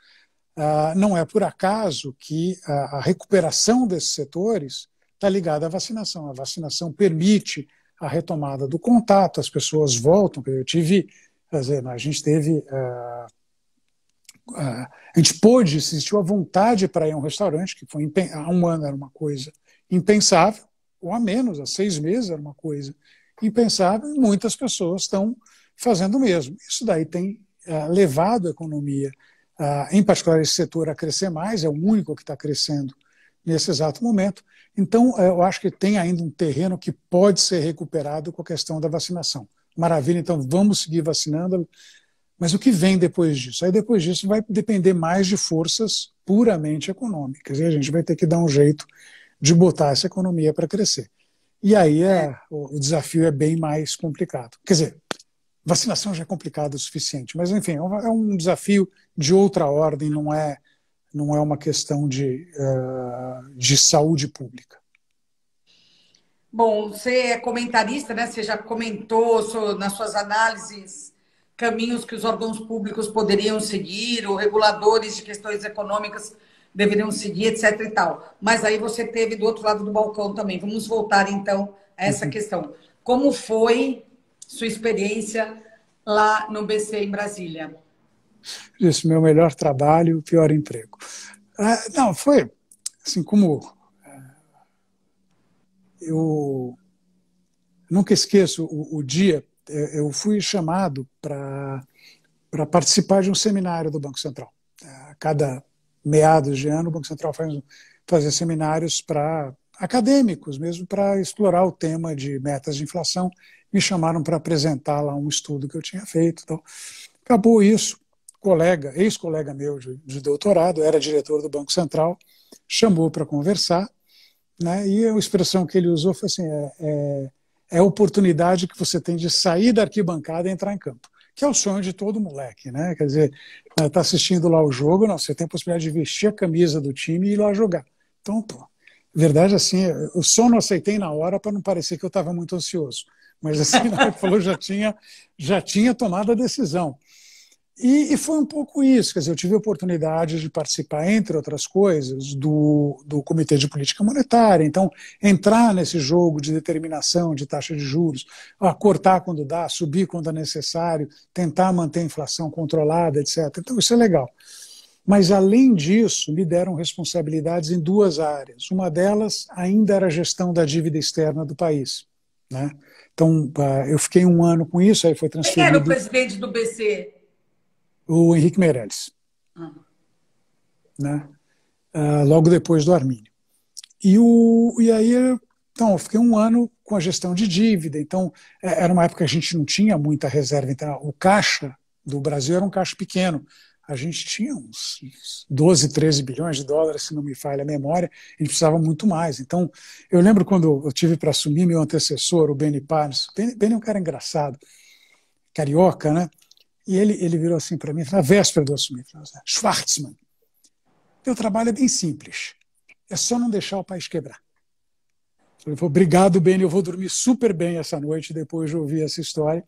Speaker 2: não é por acaso que a recuperação desses setores está ligada à vacinação. A vacinação permite a retomada do contato, as pessoas voltam. Eu tive, quer dizer, a gente teve... a gente pôde, existiu a vontade para ir a um restaurante, que foi há um ano era uma coisa impensável, ou há menos, há 6 meses era uma coisa impensável, e muitas pessoas estão fazendo o mesmo. Isso daí tem levado a economia, em particular esse setor, a crescer mais, é o único que está crescendo nesse exato momento. Então, eu acho que tem ainda um terreno que pode ser recuperado com a questão da vacinação. Maravilha, então vamos seguir vacinando. Mas o que vem depois disso? Aí depois disso vai depender mais de forças puramente econômicas. E a gente vai ter que dar um jeito de botar essa economia para crescer. E aí o desafio é bem mais complicado. Quer dizer, vacinação já é complicado o suficiente, mas enfim, é um desafio de outra ordem, não é uma questão de saúde pública.
Speaker 1: Bom, você é comentarista, né? Você já comentou nas suas análises caminhos que os órgãos públicos poderiam seguir, ou reguladores de questões econômicas deveriam seguir, etc. e tal. Mas aí você teve do outro lado do balcão também. Vamos voltar, então, a essa questão. Como foi sua experiência lá no BC, em Brasília?
Speaker 2: Isso, meu melhor trabalho, pior emprego. Não, foi assim como... eu nunca esqueço o dia. Eu fui chamado para participar de um seminário do Banco Central. A cada meados de ano, o Banco Central fazia seminários para acadêmicos, mesmo para explorar o tema de metas de inflação. Me chamaram para apresentar lá um estudo que eu tinha feito. Então, acabou isso. Ex-colega meu de doutorado, era diretor do Banco Central, chamou para conversar, né, e a expressão que ele usou foi assim, é a oportunidade que você tem de sair da arquibancada e entrar em campo, que é o sonho de todo moleque, né? Quer dizer, tá assistindo lá o jogo, não, você tem a possibilidade de vestir a camisa do time e ir lá jogar. Então, verdade assim, eu só não aceitei na hora para não parecer que eu estava muito ansioso, mas assim, na hora que falou, já tinha tomado a decisão. E foi um pouco isso, quer dizer, eu tive a oportunidade de participar, entre outras coisas, do Comitê de Política Monetária, então entrar nesse jogo de determinação de taxa de juros, cortar quando dá, subir quando é necessário, tentar manter a inflação controlada, etc. Então isso é legal. Mas, além disso, me deram responsabilidades em duas áreas. Uma delas ainda era a gestão da dívida externa do país, né? Então, eu fiquei um ano com isso, aí foi
Speaker 1: Quem era o
Speaker 2: transferido
Speaker 1: presidente do BC?
Speaker 2: o Henrique Meirelles, né? Logo depois do Armínio. E aí, então, eu fiquei um ano com a gestão de dívida. Então, era uma época que a gente não tinha muita reserva. Então, o caixa do Brasil era um caixa pequeno. A gente tinha uns 12, 13 bilhões de dólares, se não me falha a memória, a gente precisava muito mais. Então, eu lembro quando eu tive para assumir meu antecessor, o Benny Parnes. Benny é um cara engraçado, carioca, né? E ele virou assim para mim, na véspera do assumir, falou assim, Schwartzman, teu trabalho é bem simples, é só não deixar o país quebrar. Ele falou, obrigado, Benny, eu vou dormir super bem essa noite depois de ouvir essa história.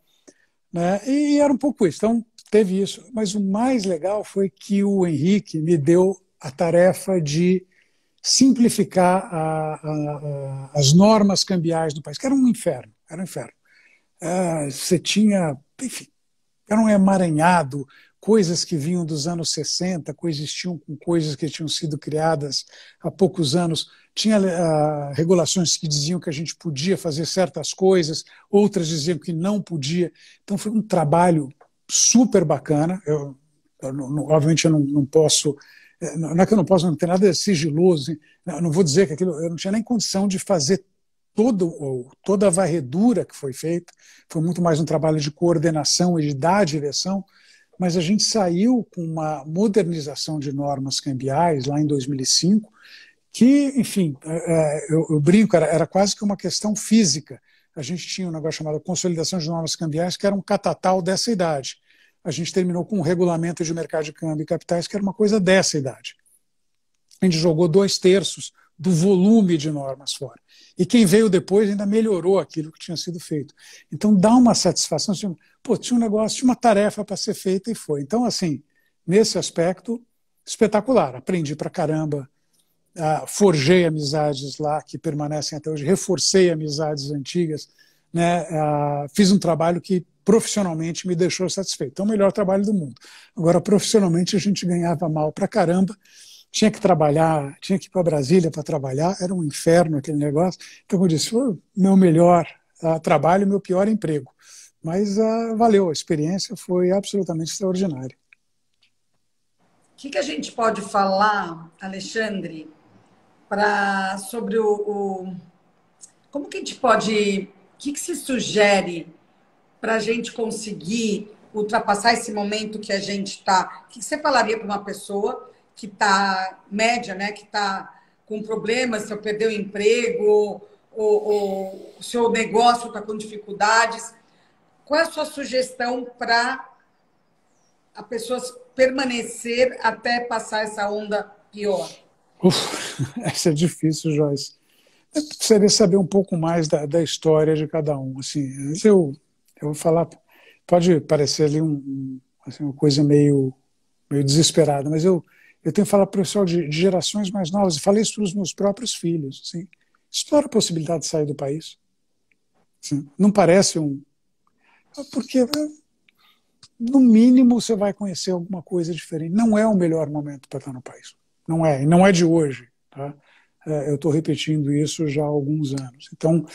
Speaker 2: Né? E era um pouco isso. Então, teve isso. Mas o mais legal foi que o Henrique me deu a tarefa de simplificar as normas cambiais do país, que era um inferno. Era um inferno. Você tinha, enfim, era um emaranhado, coisas que vinham dos anos 60, coexistiam com coisas que tinham sido criadas há poucos anos. Tinha regulações que diziam que a gente podia fazer certas coisas, outras diziam que não podia. Então foi um trabalho super bacana. Obviamente eu não posso, não é que eu não posso, não tem nada de sigiloso, não vou dizer que aquilo, eu não tinha nem condição de fazer toda a varredura que foi feita. Foi muito mais um trabalho de coordenação e de dar direção, mas a gente saiu com uma modernização de normas cambiais lá em 2005, que, enfim, eu brinco, era quase que uma questão física. A gente tinha um negócio chamado consolidação de normas cambiais, que era um catatal dessa idade. A gente terminou com um regulamento de mercado de câmbio e capitais, que era uma coisa dessa idade. A gente jogou 2/3 do volume de normas fora. E quem veio depois ainda melhorou aquilo que tinha sido feito. Então dá uma satisfação. Pô, tinha um negócio, tinha uma tarefa para ser feita e foi. Então, assim, nesse aspecto, espetacular. Aprendi pra caramba, forjei amizades lá que permanecem até hoje, reforcei amizades antigas, né? Fiz um trabalho que profissionalmente me deixou satisfeito. Então, o melhor trabalho do mundo. Agora, profissionalmente, a gente ganhava mal pra caramba. Tinha que trabalhar, tinha que ir para Brasília para trabalhar, era um inferno aquele negócio. Então, como eu disse, foi o meu melhor trabalho, meu pior emprego. Mas valeu, a experiência foi absolutamente extraordinária.
Speaker 1: O que a gente pode falar, Alexandre, sobre como que a gente pode, o que se sugere para a gente conseguir ultrapassar esse momento que a gente está? O que você falaria para uma pessoa que está média, né, que está com problemas, se eu perder o emprego, ou o seu negócio está com dificuldades? Qual é a sua sugestão para a pessoa permanecer até passar essa onda pior?
Speaker 2: Essa é difícil, Joyce. Eu precisaria saber um pouco mais da história de cada um. Assim, eu vou falar, pode parecer ali assim, uma coisa meio desesperada, mas eu tenho que falar para o pessoal de gerações mais novas, e falei isso para os meus próprios filhos. Assim, explora a possibilidade de sair do país. Assim, não parece porque, no mínimo, você vai conhecer alguma coisa diferente. Não é o melhor momento para estar no país. Não é, e não é de hoje. Tá? Eu estou repetindo isso já há alguns anos. Então,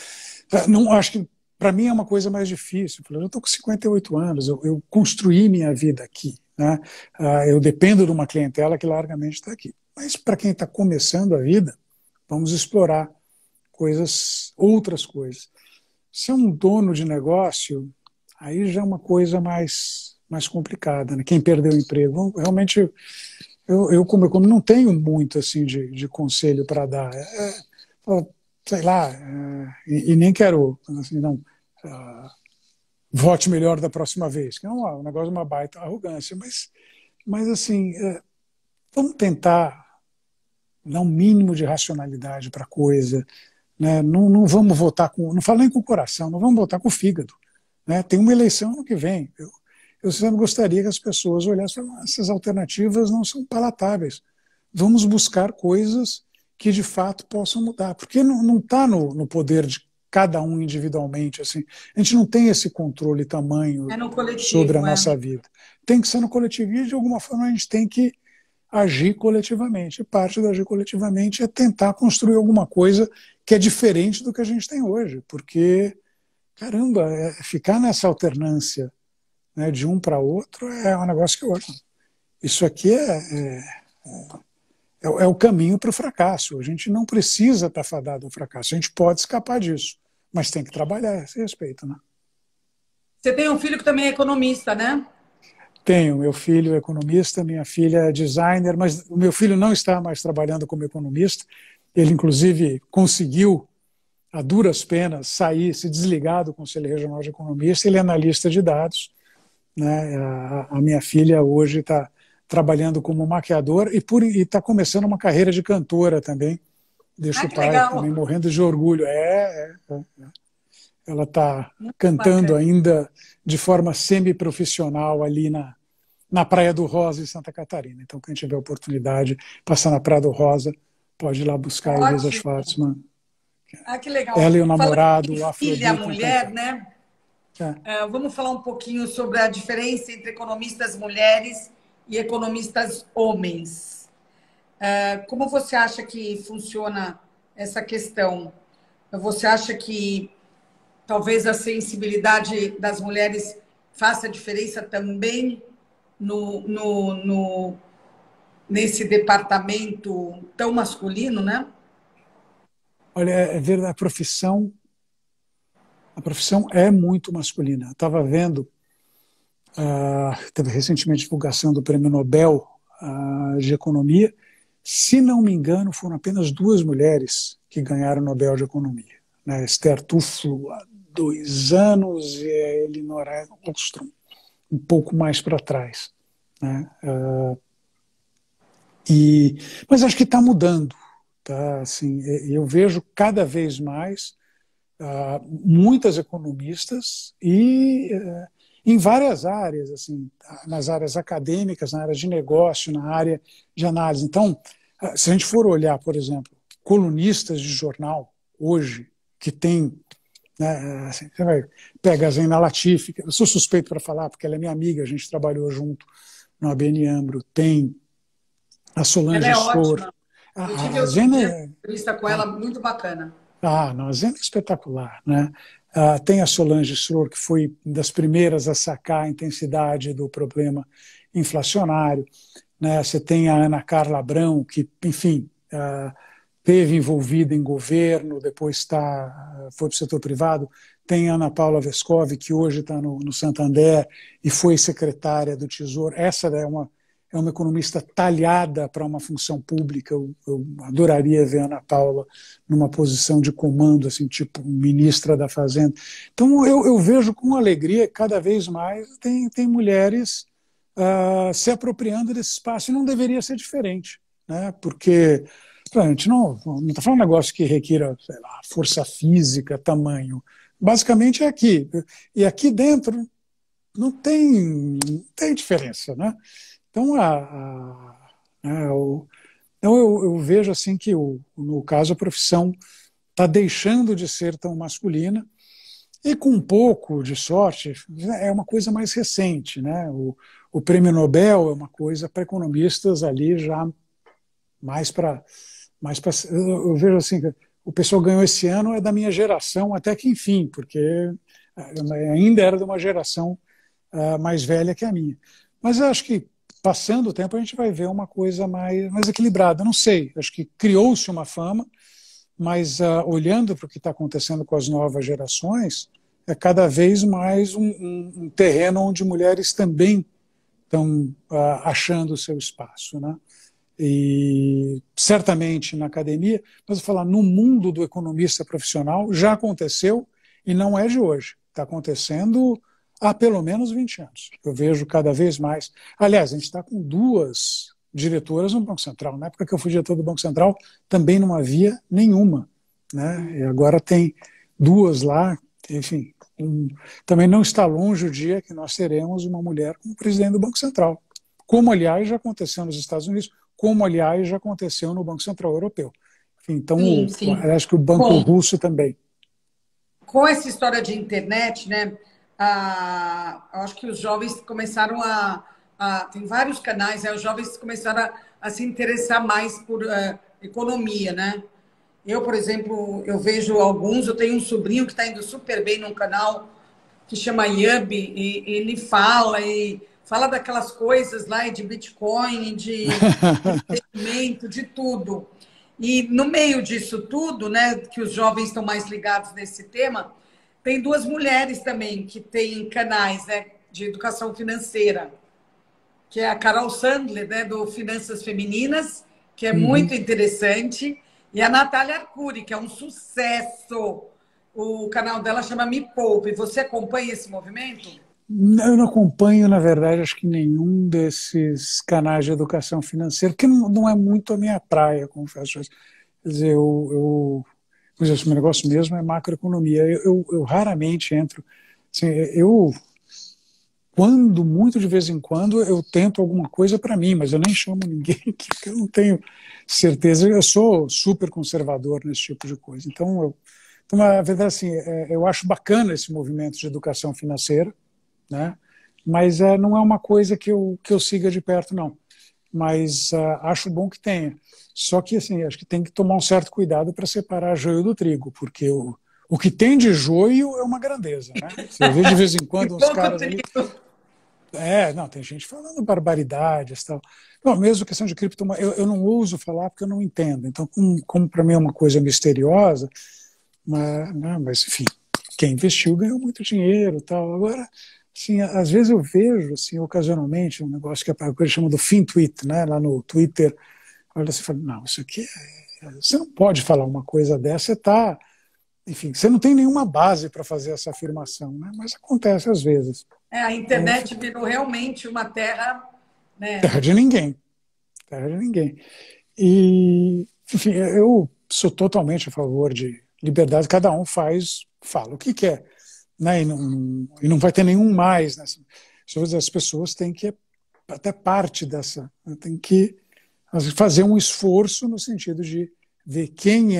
Speaker 2: não, acho que, para mim, é uma coisa mais difícil. Eu estou com 58 anos, eu construí minha vida aqui. Né? Eu dependo de uma clientela que largamente está aqui. Mas para quem está começando a vida, vamos explorar outras coisas. Se é um dono de negócio, aí já é uma coisa mais complicada. Né? Quem perdeu o emprego, realmente, como não tenho muito assim de conselho para dar. Sei lá, e nem quero, assim, não. Vote melhor da próxima vez, que é um negócio de uma baita arrogância, mas assim, vamos tentar dar um mínimo de racionalidade para a coisa, né? Não vamos votar com, não falo nem com o coração, não vamos votar com o fígado, né? Tem uma eleição no que vem. Eu sempre gostaria que as pessoas olhassem e falassem, essas alternativas não são palatáveis. Vamos buscar coisas que de fato possam mudar, porque não está no poder de cada um individualmente. Assim. A gente não tem esse controle e tamanho
Speaker 1: É no coletivo,
Speaker 2: sobre a nossa vida. Tem que ser no coletivo e, de alguma forma, a gente tem que agir coletivamente. E parte do agir coletivamente é tentar construir alguma coisa que é diferente do que a gente tem hoje, porque, caramba, ficar nessa alternância, né, de um para outro é um negócio que hoje. Isso aqui é o caminho para o fracasso. A gente não precisa estar fadado ao fracasso. A gente pode escapar disso, mas tem que trabalhar a esse respeito, né?
Speaker 1: Você tem um filho que também é economista, né?
Speaker 2: Tenho. Meu filho é economista, minha filha é designer, mas o meu filho não está mais trabalhando como economista. Ele, inclusive, conseguiu, a duras penas, sair, se desligar do Conselho Regional de Economista. Ele é analista de dados, né? A minha filha hoje está trabalhando como maquiadora e está começando uma carreira de cantora também. Deixa o
Speaker 1: Que
Speaker 2: pai
Speaker 1: legal.
Speaker 2: também morrendo de orgulho. Ela está cantando
Speaker 1: bacana.
Speaker 2: ainda de forma semi-profissional ali na Praia do Rosa, em Santa Catarina. Então, quem tiver oportunidade, passar na Praia do Rosa, pode ir lá buscar a Elisa Schwartzman.
Speaker 1: Que legal.
Speaker 2: Ela e o namorado,
Speaker 1: Falando
Speaker 2: o
Speaker 1: em filha,
Speaker 2: Afrodita.
Speaker 1: mulher, né? Vamos falar um pouquinho sobre a diferença entre economistas mulheres e economistas homens. Como você acha que funciona essa questão? Você acha que talvez a sensibilidade das mulheres faça diferença também nesse departamento tão masculino, né?
Speaker 2: Olha, é verdade, a profissão é muito masculina. Eu estava vendo, teve recentemente divulgação do Prêmio Nobel de Economia. Se não me engano, foram apenas 2 mulheres que ganharam o Nobel de Economia. Né? Esther Tuflo, há 2 anos, e a Elinor Ostrom, um pouco mais para trás. Né? Mas acho que está mudando. Tá? Assim, eu vejo cada vez mais muitas economistas e em várias áreas, assim, nas áreas acadêmicas, na área de negócio, na área de análise. Então, se a gente for olhar, por exemplo, colunistas de jornal hoje, que tem, né, assim, você vai pegar a Zena Latifi, eu sou suspeito para falar, porque ela é minha amiga, a gente trabalhou junto no ABN AMRO, tem a Solange Schroer.
Speaker 1: Eu tive uma entrevista com ela muito bacana.
Speaker 2: Não, a Zena é espetacular, né? Tem a Solange Schroer, que foi das primeiras a sacar a intensidade do problema inflacionário. Né? Você tem a Ana Carla Abrão, que, enfim, esteve envolvida em governo, depois foi para o setor privado. Tem a Ana Paula Vescov, que hoje está no Santander e foi secretária do Tesouro. Essa é uma economista talhada para uma função pública. Eu adoraria ver a Ana Paula numa posição de comando, assim, tipo ministra da Fazenda. Então, eu vejo com alegria, cada vez mais, tem mulheres se apropriando desse espaço, e não deveria ser diferente, né? Porque a gente não está falando um negócio que requira, sei lá, força física, tamanho. Basicamente é aqui. E aqui dentro não tem diferença, né? Então, eu vejo assim que, no caso, a profissão está deixando de ser tão masculina e, com um pouco de sorte, é uma coisa mais recente. Né? O Prêmio Nobel é uma coisa para economistas ali já mais para... Eu vejo assim, que o pessoal ganhou esse ano é da minha geração, até que enfim, porque ainda era de uma geração mais velha que a minha. Mas eu acho que, passando o tempo, a gente vai ver uma coisa mais equilibrada. Não sei, acho que criou-se uma fama, mas olhando para o que está acontecendo com as novas gerações, é cada vez mais um terreno onde mulheres também estão achando o seu espaço, né? E certamente na academia, mas eu falar, no mundo do economista profissional já aconteceu e não é de hoje. Está acontecendo há pelo menos 20 anos. Eu vejo cada vez mais. Aliás, a gente está com 2 diretoras no Banco Central. Na época que eu fui diretor do Banco Central, também não havia nenhuma né? E agora tem duas lá, enfim. Também não está longe o dia que nós teremos uma mulher como presidente do Banco Central, como, aliás, já aconteceu nos Estados Unidos, como, aliás, já aconteceu no Banco Central Europeu. Enfim, então,
Speaker 1: Sim, sim.
Speaker 2: acho que o Banco
Speaker 1: Bom,
Speaker 2: Russo também.
Speaker 1: com essa história de internet, né? Eu acho que os jovens começaram tem vários canais, né? Os jovens começaram a se interessar mais por economia, né? Eu, por exemplo, eu vejo alguns, eu tenho um sobrinho que está indo super bem num canal que chama Yubi, e ele fala daquelas coisas lá, de Bitcoin, de investimento, de tudo. E no meio disso tudo, né, que os jovens estão mais ligados nesse tema, tem duas mulheres também que têm canais, né, de educação financeira, que é a Carol Sandler, né, do Finanças Femininas, que é muito
Speaker 2: Uhum.
Speaker 1: interessante, e a Natália Arcuri, que é um sucesso. O canal dela chama Me Poupe. Você acompanha esse movimento?
Speaker 2: Eu não acompanho, na verdade, acho que nenhum desses canais de educação financeira, porque não é muito a minha praia, confesso. Quer dizer, pois é, o meu negócio mesmo é macroeconomia. Eu raramente entro. Assim, quando, muito de vez em quando, eu tento alguma coisa para mim, mas eu nem chamo ninguém, porque eu não tenho certeza. Eu sou super conservador nesse tipo de coisa. Então na verdade, assim, eu acho bacana esse movimento de educação financeira, né? Mas não é uma coisa que eu siga de perto, não. Mas acho bom que tenha. Só que, assim, acho que tem que tomar um certo cuidado para separar joio do trigo, porque o que tem de joio é uma grandeza, né? Você vê de vez em
Speaker 1: E
Speaker 2: quando uns
Speaker 1: pouco
Speaker 2: caras ali.
Speaker 1: trigo.
Speaker 2: Não, tem gente falando barbaridades e tal. Não, mesmo questão de criptomoeda, eu não ouso falar porque eu não entendo. Então, como para mim é uma coisa misteriosa, mas, enfim, quem investiu ganhou muito dinheiro e tal. Agora, assim, às vezes eu vejo, assim, ocasionalmente, um negócio que eles chamam do FinTweet, né, lá no Twitter. Olha, você fala, não, isso aqui você não pode falar uma coisa dessa, você está, enfim, você não tem nenhuma base para fazer essa afirmação, né, mas acontece às vezes.
Speaker 1: A
Speaker 2: Então,
Speaker 1: internet virou realmente uma terra, né?
Speaker 2: terra de ninguém, terra de ninguém. E, enfim, eu sou totalmente a favor de liberdade, cada um fala o que quer, né? E não vai ter nenhum mais. Né? As pessoas têm que, até parte dessa, né? Tem que fazer um esforço no sentido de ver quem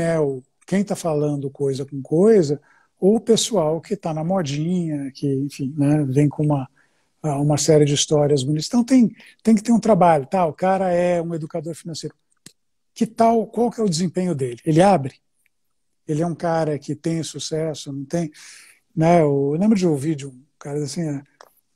Speaker 2: está falando coisa com coisa, ou o pessoal que está na modinha, que, enfim, né, vem com uma série de histórias bonitas. Então tem que ter um trabalho, tá? O cara é um educador financeiro. Que tal, qual que é o desempenho dele? Ele abre? Ele é um cara que tem sucesso, não tem? Né? Eu lembro de ouvir de um cara assim,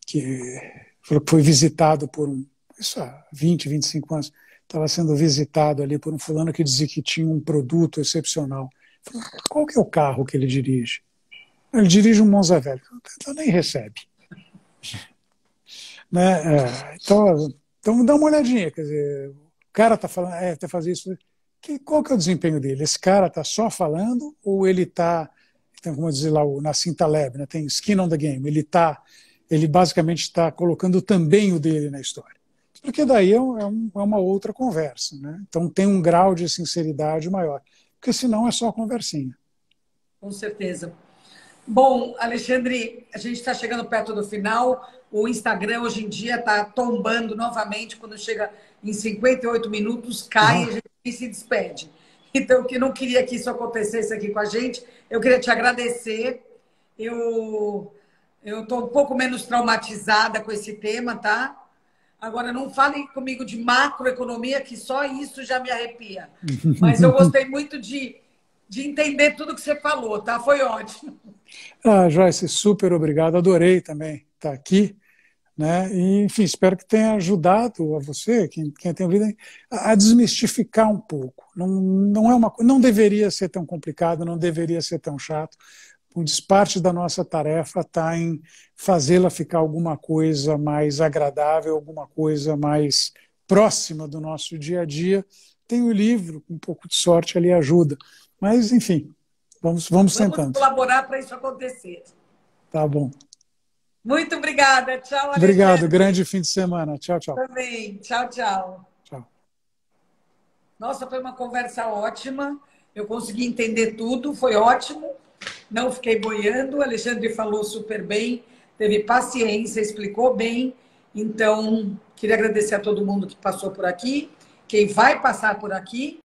Speaker 2: que falou que foi visitado por isso há 20, 25 anos, estava sendo visitado ali por um fulano que dizia que tinha um produto excepcional. Falou, qual que é o carro que ele dirige? Ele dirige um Monza velho, então nem recebe. Né? Então dá uma olhadinha, quer dizer, o cara está falando, até fazer isso, qual que é o desempenho dele? Esse cara está só falando ou ele está, então, como dizer lá, o Nassim Taleb, né, tem skin on the game, ele basicamente está colocando também o dele na história. Porque daí é uma outra conversa, né? Então tem um grau de sinceridade maior, porque senão é só conversinha.
Speaker 1: Com certeza. Bom, Alexandre, a gente está chegando perto do final. O Instagram hoje em dia está tombando novamente. Quando chega em 58 minutos, cai e a
Speaker 2: Ah,
Speaker 1: gente se despede. Então, que não queria que isso acontecesse aqui com a gente, eu queria te agradecer. Eu estou um pouco menos traumatizada com esse tema, tá? Agora, não falem comigo de macroeconomia, que só isso já me arrepia. Mas eu gostei muito de entender tudo que você falou, tá? Foi ótimo.
Speaker 2: Joyce, super obrigado, adorei também estar aqui. Né? E, enfim, espero que tenha ajudado a você, quem tem ouvido, a desmistificar um pouco. Não deveria ser tão complicado, não deveria ser tão chato. Parte da nossa tarefa está em fazê-la ficar alguma coisa mais agradável, alguma coisa mais próxima do nosso dia a dia. Tem o livro, com um pouco de sorte, ali ajuda. Mas, enfim, vamos
Speaker 1: Vamos
Speaker 2: tentando.
Speaker 1: colaborar para isso acontecer.
Speaker 2: Tá bom.
Speaker 1: Muito obrigada. Tchau,
Speaker 2: Obrigado.
Speaker 1: Alexandre.
Speaker 2: Grande fim de semana. Tchau, tchau.
Speaker 1: Também. Tchau, tchau.
Speaker 2: Tchau.
Speaker 1: Nossa, foi uma conversa ótima. Eu consegui entender tudo, foi ótimo. Não fiquei boiando. O Alexandre falou super bem, teve paciência, explicou bem. Então, queria agradecer a todo mundo que passou por aqui, quem vai passar por aqui.